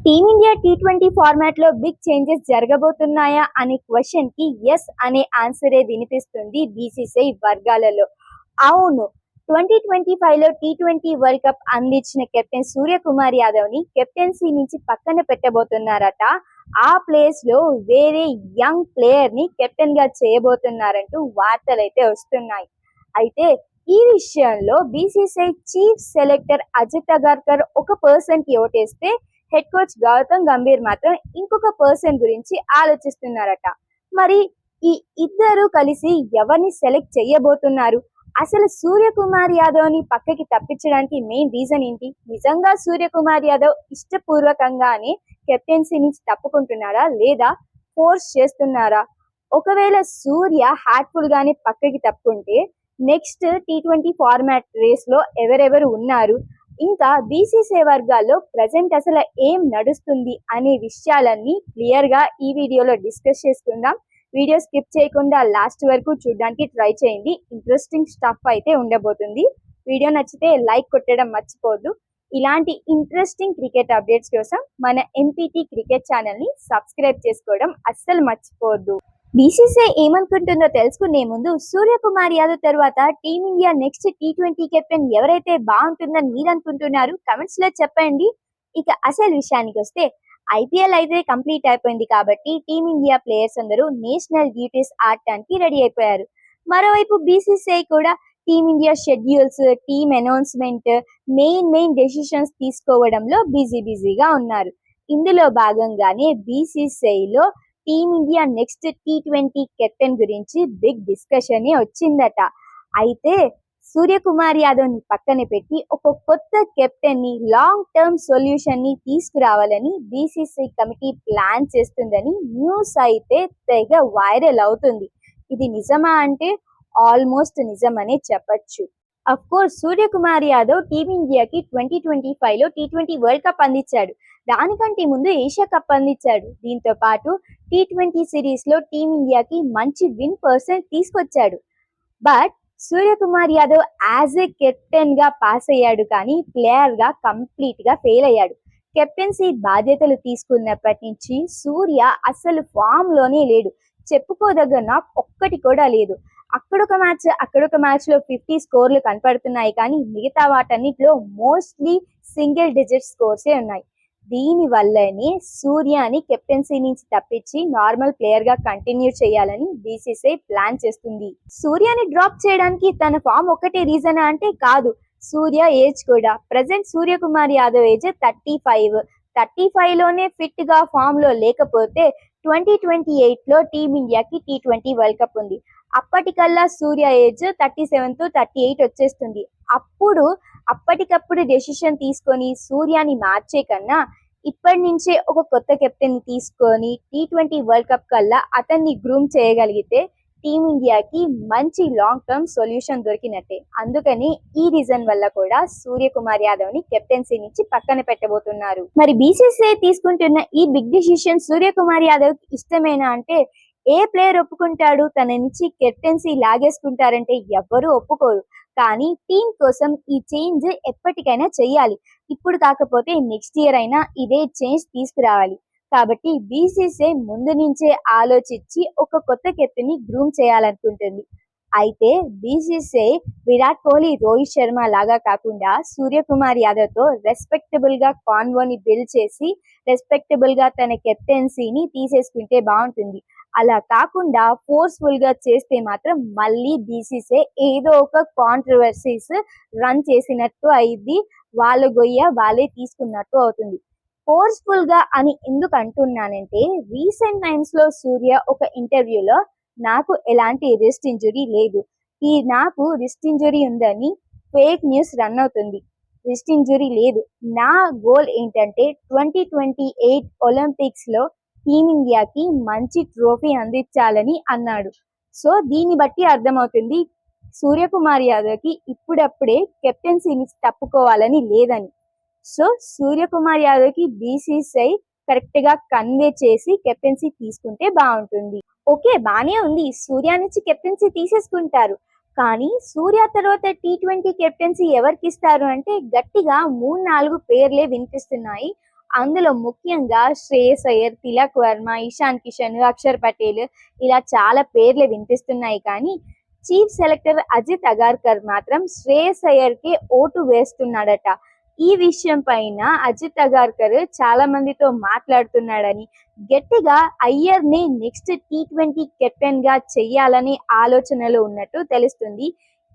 Team India T20 format లో big changes జరగబోతున్నాయా అనే question కి ఎస్ అనే ఆన్సరే వినిపిస్తుంది బీసీసీఐ వర్గాలలో. అవును, 2025 లో టీ20 వరల్డ్ కప్ అందించిన కెప్టెన్ సూర్యకుమార్ యాదవ్ ని కెప్టెన్సీ నుంచి పక్కన పెట్టబోతున్నారట. ఆ ప్లేస్ లో వేరే యంగ్ ప్లేయర్ ని కెప్టెన్ గా చేయబోతున్నారంటూ వార్తలైతే వస్తున్నాయి. అయితే ఈ విషయంలో BCCI chief selector Ajit Agarkar ఒక పర్సన్ కి ఓటేస్తే హెడ్ కోచ్ గౌతమ్ గంభీర్ మాత్రం ఇంకొక పర్సన్ గురించి ఆలోచిస్తున్నారట. మరి ఈ ఇద్దరు కలిసి ఎవరిని సెలెక్ట్ చేయబోతున్నారు? అసలు సూర్యకుమార్ యాదవ్ ని పక్కకి తప్పించడానికి మెయిన్ రీజన్ ఏంటి? నిజంగా సూర్యకుమార్ యాదవ్ ఇష్టపూర్వకంగానే కెప్టెన్సీ నుంచి తప్పుకుంటున్నారా లేదా ఫోర్స్ చేస్తున్నారా? ఒకవేళ సూర్య హార్ట్ఫుల్ గానే పక్కకి తప్పుకుంటే నెక్స్ట్ టీ20 ఫార్మాట్ రేస్ లో ఎవరెవరు ఉన్నారు, ఇంకా బీసీసీఐ వర్గాల్లో ప్రజెంట్ అసలు ఏం నడుస్తుంది అనే విషయాలన్నీ క్లియర్ గా ఈ వీడియోలో డిస్కస్ చేసుకుందాం. వీడియో స్కిప్ చేయకుండా లాస్ట్ వరకు చూడడానికి ట్రై చేయండి. ఇంట్రెస్టింగ్ స్టఫ్ అయితే ఉండబోతుంది. వీడియో నచ్చితే లైక్ కొట్టడం మర్చిపోవద్దు. ఇలాంటి ఇంట్రెస్టింగ్ క్రికెట్ అప్డేట్స్ కోసం మన ఎంపీటీ క్రికెట్ ఛానల్ ని సబ్స్క్రైబ్ చేసుకోవడం అస్సలు మర్చిపోవద్దు. బీసీసీఐ ఏమనుకుంటుందో తెలుసుకునే ముందు సూర్యకుమార్ యాదవ్ తర్వాత టీమిండియా నెక్స్ట్ టీ20 కెప్టెన్ ఎవరైతే బాగుంటుందని మీరు అనుకుంటున్నారు కమెంట్స్ లో చెప్పండి. ఇక అసలు విషయానికి వస్తే ఐపీఎల్ అయితే కంప్లీట్ అయిపోయింది కాబట్టి టీమిండియా ప్లేయర్స్ అందరూ నేషనల్ డ్యూటీస్ ఆడటానికి రెడీ అయిపోయారు. మరోవైపు బీసీసీఐ కూడా team India schedules, team announcement, main decisions తీసుకోవడంలో బిజీగా ఉన్నారు. ఇందులో భాగంగానే బీసీసీఐలో టీమిండియా నెక్స్ట్ టీ20 కెప్టెన్ గురించి బిగ్ డిస్కషన్ వచ్చిందట. అయితే సూర్యకుమార్ యాదవ్ ని పక్కన పెట్టి ఒక కొత్త కెప్టెన్ ని, లాంగ్ టర్మ్ సొల్యూషన్ ని తీసుకురావాలని బీసీసీఐ కమిటీ ప్లాన్ చేస్తుందని న్యూస్ అయితే తెగ వైరల్ అవుతుంది. ఇది నిజమా అంటే ఆల్మోస్ట్ నిజమనే చెప్పచ్చు. అఫ్ కోర్స్ సూర్యకుమార్ యాదవ్ టీమిండియాకి 2025 లో టీ20 వరల్డ్ కప్ అందించాడు. దానికంటే ముందు ఏషియా కప్ అందించాడు. దీంతో పాటు టీ20 సిరీస్ లో టీమిండియాకి మంచి విన్ పర్సెంట్ తీసుకొచ్చాడు. But Suryakumar Yadav as a captain గా పాస్ అయ్యాడు, కానీ ప్లేయర్ గా కంప్లీట్ గా ఫెయిల్ అయ్యాడు. కెప్టెన్సీ బాధ్యతలు తీసుకున్నప్పటి నుంచి సూర్య అసలు ఫామ్ లోనే లేడు. చెప్పుకోదగ్గ నాకు ఒక్కటి కూడా లేదు. అక్కడొక మ్యాచ్ లో 50 స్కోర్లు కనపడుతున్నాయి, కానీ మిగతా వాటన్నిటిలో మోస్ట్లీ సింగిల్ డిజిట్ స్కోర్సే ఉన్నాయి. దీని వల్లనే సూర్యని కెప్టెన్సీ నుంచి తప్పించి నార్మల్ ప్లేయర్ గా కంటిన్యూ చేయాలని బీసీసీఐ ప్లాన్ చేస్తుంది. సూర్యని డ్రాప్ చేయడానికి తన ఫామ్ ఒకటే రీజన్ అంటే కాదు, సూర్య ఏజ్ కూడా. ప్రజెంట్ సూర్యకుమార్ యాదవ్ ఏజ్ 35 లోనే ఫిట్ గా ఫామ్ లో లేకపోతే 2028 లో టీమిండియాకి టీ20 వరల్డ్ కప్ ఉంది. అప్పటికల్లా సూర్య ఏజ్ 37 to 38 వచ్చేస్తుంది. అప్పటికప్పుడు డెసిషన్ తీసుకొని సూర్యాని మార్చే కన్నా ఇప్పటి నుంచే ఒక కొత్త కెప్టెన్ ని తీసుకొని టీ20 వరల్డ్ కప్ కల్లా అతన్ని గ్రూమ్ చేయగలిగితే టీమిండియాకి మంచి లాంగ్ టర్మ్ సొల్యూషన్ దొరికినట్టే. అందుకని ఈ రీజన్ వల్ల కూడా సూర్యకుమార్ యాదవ్ ని కెప్టెన్సీ నుంచి పక్కన పెట్టబోతున్నారు. మరి బీసీసీఐ తీసుకుంటున్న ఈ బిగ్ డిసిషన్ సూర్యకుమార్ యాదవ్ కి ఇష్టమేనా అంటే ఏ ప్లేయర్ ఒప్పుకుంటాడు? తన నుంచి కెప్టెన్సీ లాగేసుకుంటారంటే ఎవ్వరూ ఒప్పుకోరు. కానీ టీం కోసం ఈ చేంజ్ ఎప్పటికైనా చెయ్యాలి. ఇప్పుడు కాకపోతే నెక్స్ట్ ఇయర్ అయినా ఇదే చేంజ్ తీసుకురావాలి. కాబట్టి బీసీసీఐ ముందు నుంచే ఆలోచించి ఒక కొత్త కెప్టెన్ ని గ్రూమ్ చేయాలనుకుంటుంది. అయితే బీసీసీఐ విరాట్ కోహ్లీ, రోహిత్ శర్మ లాగా కాకుండా సూర్యకుమార్ యాదవ్ తో రెస్పెక్టబుల్ గా కాన్వోని బిల్డ్ చేసి రెస్పెక్టబుల్ గా తన కెప్టెన్సీని తీసేసుకుంటే బాగుంటుంది. అలా కాకుండా ఫోర్స్ఫుల్ గా చేస్తే మాత్రం మళ్ళీ బీసీసీఐ ఏదో ఒక కాంట్రవర్సీస్ రన్ చేసినట్టు అయింది, వాళ్ళ గొయ్య వాళ్ళే తీసుకున్నట్టు అవుతుంది. ఫోర్స్ఫుల్ గా అని ఎందుకు అంటున్నానంటే రీసెంట్ టైమ్స్ లో సూర్య ఒక ఇంటర్వ్యూలో నాకు ఎలాంటి రిస్ట్ ఇంజురీ లేదు, నాకు రిస్ట్ ఇంజురీ ఉందని ఫేక్ న్యూస్ రన్ అవుతుంది. రిస్ట్ ఇంజురీ లేదు. నా గోల్ ఏంటంటే 2028 ఒలింపిక్స్ లో టీమిండియాకి మంచి ట్రోఫీ అందించాలని అన్నాడు. సో దీన్ని బట్టి అర్థమవుతుంది సూర్యకుమార్ యాదవ్ కి ఇప్పుడప్పుడే కెప్టెన్సీ నుంచి తప్పుకోవాలని లేదని. సో సూర్యకుమార్ యాదవ్ కి బీసీసీఐ కరెక్ట్ గా కన్వే చేసి కెప్టెన్సీ తీసుకుంటే బాగుంటుంది. ఓకే, బానే ఉంది, సూర్య నుంచి కెప్టెన్సీ తీసేసుకుంటారు. కానీ సూర్య తర్వాత టీ20 కెప్టెన్సీ ఎవరికి ఇస్తారు అంటే గట్టిగా 3-4 పేర్లే వినిపిస్తున్నాయి. అందులో ముఖ్యంగా శ్రేయస్ అయ్యర్, తిలక్ వర్మ, ఇషాన్ కిషన్, అక్షర్ పటేల్ ఇలా చాలా పేర్లు వినిపిస్తున్నాయి. కానీ చీఫ్ సెలెక్టర్ అజిత్ అగార్కర్ మాత్రం శ్రేయస్ అయ్యర్కి ఓటు వేస్తున్నాడట. ఈ విషయం పైన అజిత్ అగార్కర్ చాలా మందితో మాట్లాడుతున్నాడని, గట్టిగా అయ్యర్ని నెక్స్ట్ T20 కెప్టెన్ గా చెయ్యాలని ఆలోచనలో ఉన్నట్టు తెలుస్తుంది.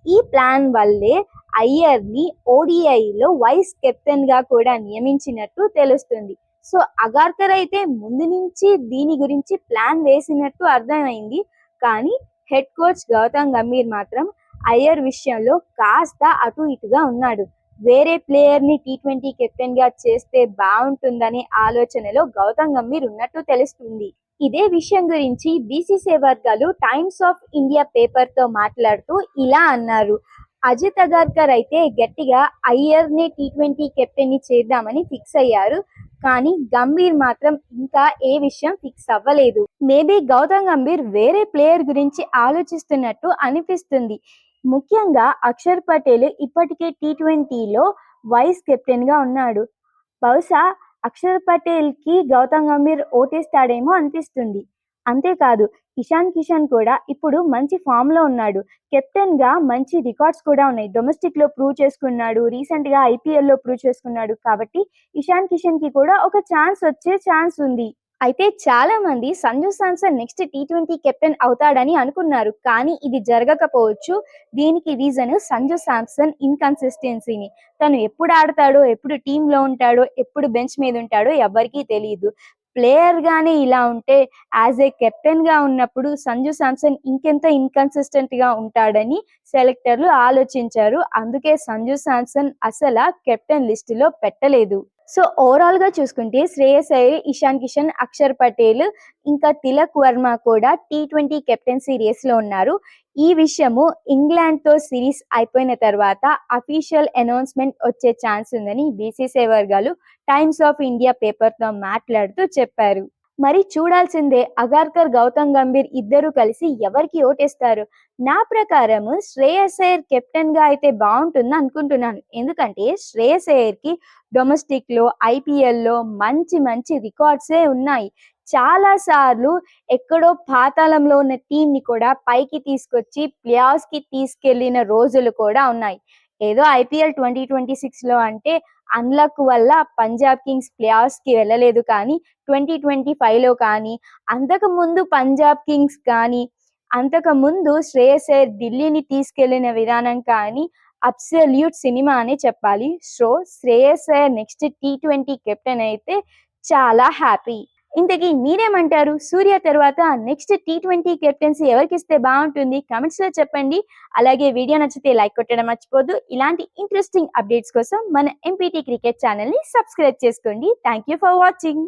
ఈ ప్లాన్ వల్లే అయ్యర్ని ఓడిఐలో వైస్ కెప్టెన్ గా కూడా నియమించినట్టు తెలుస్తుంది. సో అగార్కర్ అయితే ముందు నుంచి దీని గురించి ప్లాన్ వేసినట్టు అర్థమైంది. కానీ హెడ్ కోచ్ గౌతమ్ గంభీర్ మాత్రం అయ్యర్ విషయంలో కాస్త అటు ఇటుగా ఉన్నాడు. వేరే ప్లేయర్ ని T20 కెప్టెన్ గా చేస్తే బాగుంటుందనే ఆలోచనలో గౌతమ్ గంభీర్ ఉన్నట్టు తెలుస్తుంది. ఇదే విషయం గురించి బీసీసీఐ వర్గాలు టైమ్స్ ఆఫ్ ఇండియా పేపర్ తో మాట్లాడుతూ ఇలా అన్నారు. అజిత్ అగార్కర్ అయితే గట్టిగా అయ్యర్ ని T20 కెప్టెన్ ని చేద్దామని ఫిక్స్ అయ్యారు. కానీ గంభీర్ మాత్రం ఇంకా ఏ విషయం ఫిక్స్ అవ్వలేదు. మేబీ గౌతమ్ గంభీర్ వేరే ప్లేయర్ గురించి ఆలోచిస్తున్నట్టు అనిపిస్తుంది. ముఖ్యంగా అక్షర్ పటేల్ ఇప్పటికే T20లో వైస్ కెప్టెన్ గా ఉన్నాడు. బహుశా అక్షర్ పటేల్ కి గౌతమ్ గంభీర్ ఓటేస్తాడేమో అనిపిస్తుంది. అంతేకాదు ఇషాన్ కిషన్ కూడా ఇప్పుడు మంచి ఫామ్ లో ఉన్నాడు. కెప్టెన్ గా మంచి రికార్డ్స్ కూడా ఉన్నాయి. డొమెస్టిక్ లో ప్రూవ్ చేసుకున్నాడు, రీసెంట్ గా IPL లో ప్రూవ్ చేసుకున్నాడు. కాబట్టి ఇషాన్ కిషన్ కి కూడా ఒక వచ్చే ఛాన్స్ ఉంది. అయితే చాలా మంది Sanju Samson next T20 captain అవుతాడని అనుకున్నారు. కానీ ఇది జరగకపోవచ్చు. దీనికి రీజన్ సంజు శాంసన్ ఇన్కన్సిస్టెన్సీని. తను ఎప్పుడు ఆడతాడో, ఎప్పుడు టీంలో ఉంటాడో, ఎప్పుడు బెంచ్ మీద ఉంటాడో ఎవరికీ తెలియదు. ప్లేయర్ గానే ఇలా ఉంటే యాజ్ ఏ కెప్టెన్ గా ఉన్నప్పుడు సంజు శాంసన్ ఇంకెంత ఇన్కన్సిస్టెంట్ గా ఉంటాడని సెలెక్టర్లు ఆలోచించారు. అందుకే సంజు శాంసన్ అసలు కెప్టెన్ లిస్టులో పెట్టలేదు. సో ఓవరాల్ గా చూసుకుంటే శ్రేయస్ అయ్యర్, ఇషాన్ కిషన్, అక్షర్ పటేల్ ఇంకా తిలక్ వర్మ కూడా T20 కెప్టెన్సీ రేస్ లో ఉన్నారు. ఈ విషయము ఇంగ్లాండ్ తో సిరీస్ అయిపోయిన తర్వాత అఫీషియల్ అనౌన్స్మెంట్ వచ్చే ఛాన్స్ ఉందని బీసీసీఐ వర్గాలు టైమ్స్ ఆఫ్ ఇండియా పేపర్ తో మాట్లాడుతూ చెప్పారు. మరి చూడాల్సిందే అగార్కర్, గౌతమ్ గంభీర్ ఇద్దరు కలిసి ఎవరికి ఓటేస్తారు. నా ప్రకారం శ్రేయస్ అయ్యర్ కెప్టెన్ గా అయితే బాగుంటుంది అనుకుంటున్నాను. ఎందుకంటే శ్రేయస్ అయ్యర్ కి డొమెస్టిక్ లో, IPL లో మంచి మంచి రికార్డ్సే ఉన్నాయి. చాలా సార్లు ఎక్కడో పాతాళంలో ఉన్న టీం ని కూడా పైకి తీసుకొచ్చి ప్లే ఆఫ్స్ కి తీసుకెళ్లిన రోజులు కూడా ఉన్నాయి. ఏదో IPL 2026లో అంటే అన్లక్ వల్ల పంజాబ్ కింగ్స్ ప్లే ఆఫ్స్ కి వెళ్ళలేదు. కానీ 2025లో కానీ, అంతకు ముందు పంజాబ్ కింగ్స్ కానీ, అంతకు ముందు శ్రేయస్ అయ్యర్ ఢిల్లీని తీసుకెళ్లిన విధానం కానీ అబ్సల్యూట్ సినిమా అని చెప్పాలి. So Shreyas Iyer next T20 captain అయితే చాలా హ్యాపీ. ఇంతకీ మీరేమంటారు? సూర్య తర్వాత నెక్స్ట్ T20 కెప్టెన్సీ ఎవరికి ఇస్తే బాగుంటుంది? కామెంట్స్ లో చెప్పండి. అలాగే వీడియో నచ్చితే లైక్ కొట్టడం మర్చిపోద్దు. ఇలాంటి ఇంట్రెస్టింగ్ అప్డేట్స్ కోసం మన MPT క్రికెట్ ఛానల్ ని సబ్స్క్రైబ్ చేసుకోండి. Thank you for watching.